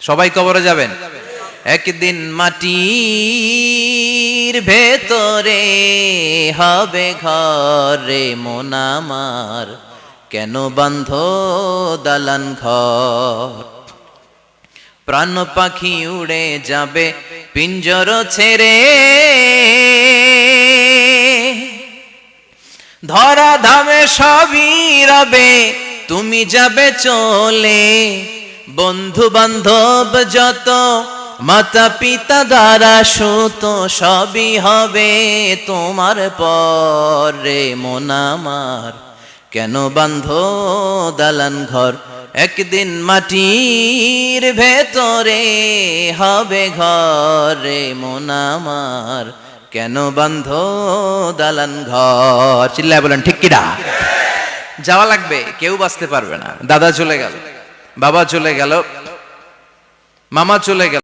সবাই কবরে যাবেন। একদিন মাটির ভেতরে হবে ঘর রে মন আমার, কেন বান্ধ দালান ঘর? প্রাণ পাখি উড়ে যাবে পিঞ্জর ছেড়ে, ধরা ধামে সবই রবে তুমি যাবে চলে। বন্ধু বান্ধব যত মাতা পিতা দ্বারা সুত সবই হবে তোমার পর রে মন আমার, কেন বান্ধ দালান ঘর? একদিন মাটির ভেতরে হবে ঘর রে মন আমার, কেন বান্ধ দালান ঘর? চিল্লায় বলেন ঠিক কিনা? যাওয়া লাগবে, কেউ বাঁচতে পারবে না। দাদা চলে গেল, বাবা চলে গেল, মামা চলে গেল।